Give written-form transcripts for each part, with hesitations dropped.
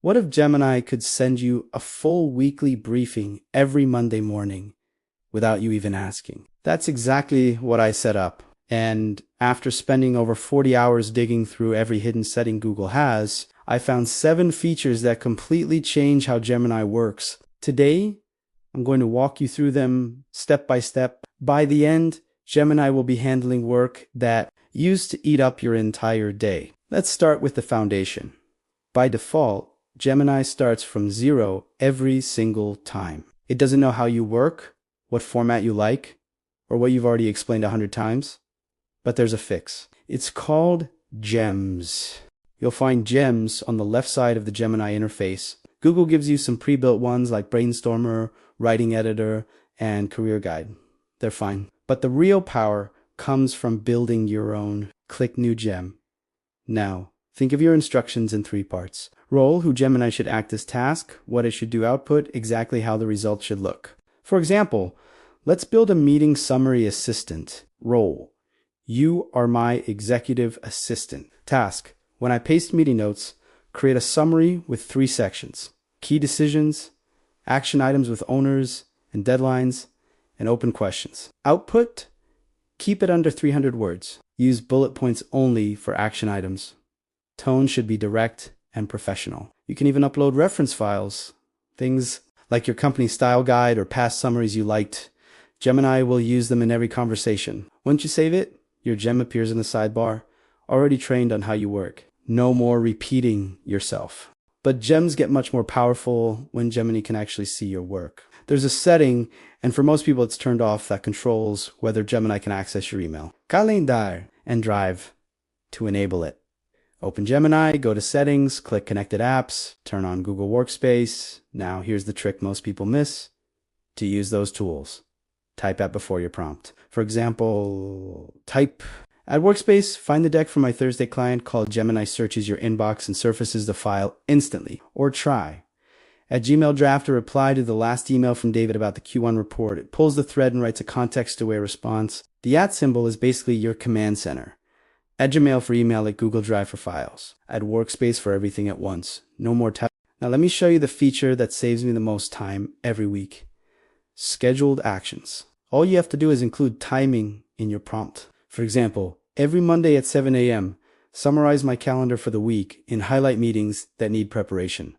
What if Gemini could send you a full weekly briefing every Monday morning without you even asking? That's exactly what I set up. And after spending over 40 hours digging through every hidden setting Google has, I found 7 features that completely change how Gemini works. Today, I'm going to walk you through them step by step. By the end, Gemini will be handling work that used to eat up your entire day. Let's start with the foundation. By default, Gemini starts from 0 every single time. It doesn't know how you work, what format you like, or what you've already explained 100 times. But there's a fix. It's called gems. You'll find gems on the left side of the Gemini interface. Google gives you some pre-built ones like Brainstormer, Writing Editor, and Career Guide. They're fine. But the real power comes from building your own. Click New Gem. Now, think of your instructions in 3 parts. Role, who Gemini should act as task, what it should do output, exactly how the results should look. For example, let's build a meeting summary assistant. Role, you are my executive assistant. Task, when I paste meeting notes, create a summary with 3 sections. Key decisions, action items with owners and deadlines, and open questions. Output, keep it under 300 words. Use bullet points only for action items. Tone should be direct and professional. You can even upload reference files, things like your company style guide or past summaries you liked. Gemini will use them in every conversation. Once you save it, your gem appears in the sidebar, already trained on how you work. No more repeating yourself. But gems get much more powerful when Gemini can actually see your work. There's a setting, and for most people it's turned off, that controls whether Gemini can access your email. Calendar and Drive to enable it. Open Gemini, go to Settings, click Connected Apps, turn on Google Workspace. Now here's the trick most people miss. To use those tools, type at before your prompt. For example, type at Workspace, find the deck from my Thursday client called Gemini searches your inbox and surfaces the file instantly. Or try. At Gmail Drafter, reply to the last email from David about the Q1 report. It pulls the thread and writes a context-aware response. The @ symbol is basically your command center. Add Gmail for email, like Google Drive for files. Add Workspace for everything at once. No more tab. Now let me show you the feature that saves me the most time every week. Scheduled actions. All you have to do is include timing in your prompt. For example, every Monday at 7 a.m., summarize my calendar for the week and highlight meetings that need preparation.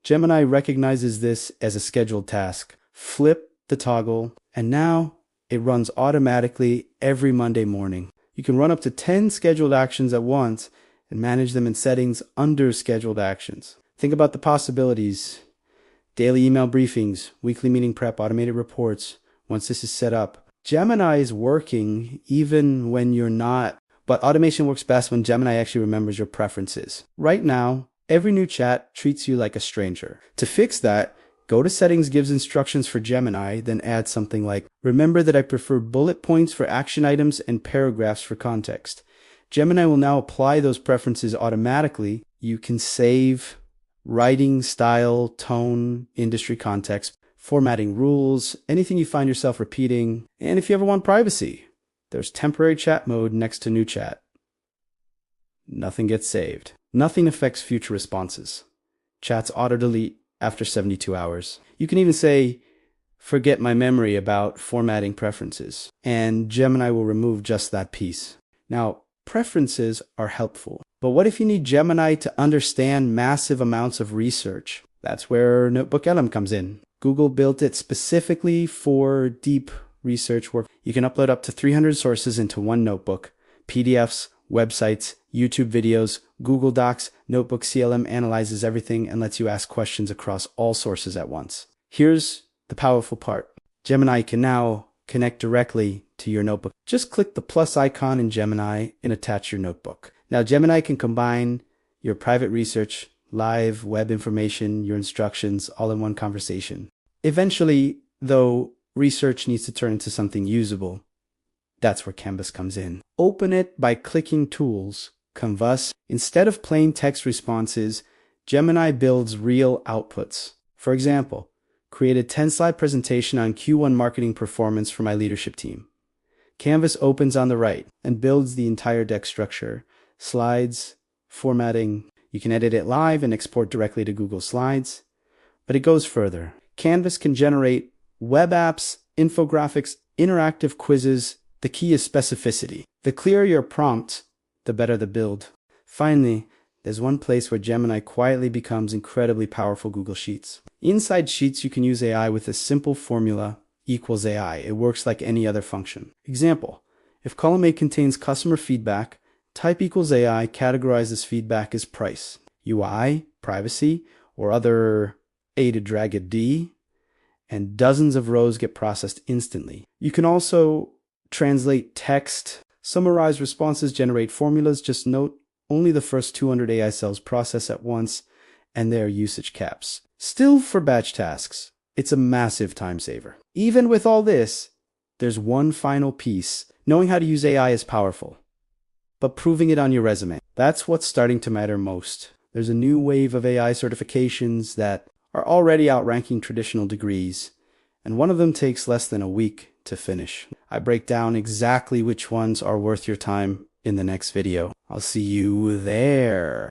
Gemini recognizes this as a scheduled task. Flip the toggle, and now it runs automatically every Monday morning. You can run up to 10 scheduled actions at once and manage them in settings under scheduled actions. Think about the possibilities. Daily email briefings, weekly meeting prep, automated reports. Once this is set up, Gemini is working even when you're not. But automation works best when Gemini actually remembers your preferences. Right now, every new chat treats you like a stranger. To fix that, go to Settings, gives instructions for Gemini, then add something like, remember that I prefer bullet points for action items and paragraphs for context. Gemini will now apply those preferences automatically. You can save writing, style, tone, industry context, formatting rules, anything you find yourself repeating. And if you ever want privacy, there's temporary chat mode next to new chat. Nothing gets saved. Nothing affects future responses. Chats auto-delete after 72 hours. You can even say, forget my memory about formatting preferences, and Gemini will remove just that piece. Now, preferences are helpful, but what if you need Gemini to understand massive amounts of research? That's where Notebook LM comes in. Google built it specifically for deep research work. You can upload up to 300 sources into one notebook. PDFs, websites, YouTube videos, Google Docs. Notebook CLM analyzes everything and lets you ask questions across all sources at once. Here's the powerful part. Gemini can now connect directly to your notebook. Just click the plus icon in Gemini and attach your notebook. Now Gemini can combine your private research, live web information, your instructions, all in one conversation. Eventually, though, research needs to turn into something usable. That's where Canvas comes in. Open it by clicking Tools, Canvas. Instead of plain text responses, Gemini builds real outputs. For example, create a 10-slide presentation on Q1 marketing performance for my leadership team. Canvas opens on the right and builds the entire deck structure, slides, formatting. You can edit it live and export directly to Google Slides. But it goes further. Canvas can generate web apps, infographics, interactive quizzes. The key is specificity. The clearer your prompt, the better the build. Finally, there's one place where Gemini quietly becomes incredibly powerful: Google Sheets. Inside Sheets, you can use AI with a simple formula equals AI. It works like any other function. Example, if column A contains customer feedback, type equals AI, categorize this feedback as price, UI, privacy, or other A to drag a D, and dozens of rows get processed instantly. You can also translate text, summarize responses, generate formulas. Just note, only the first 200 AI cells process at once, and there are usage caps. Still, for batch tasks, it's a massive time saver. Even with all this, there's one final piece. Knowing how to use AI is powerful, but proving it on your resume, that's what's starting to matter most. There's a new wave of AI certifications that are already outranking traditional degrees, and one of them takes less than a week to finish. I break down exactly which ones are worth your time in the next video. I'll see you there.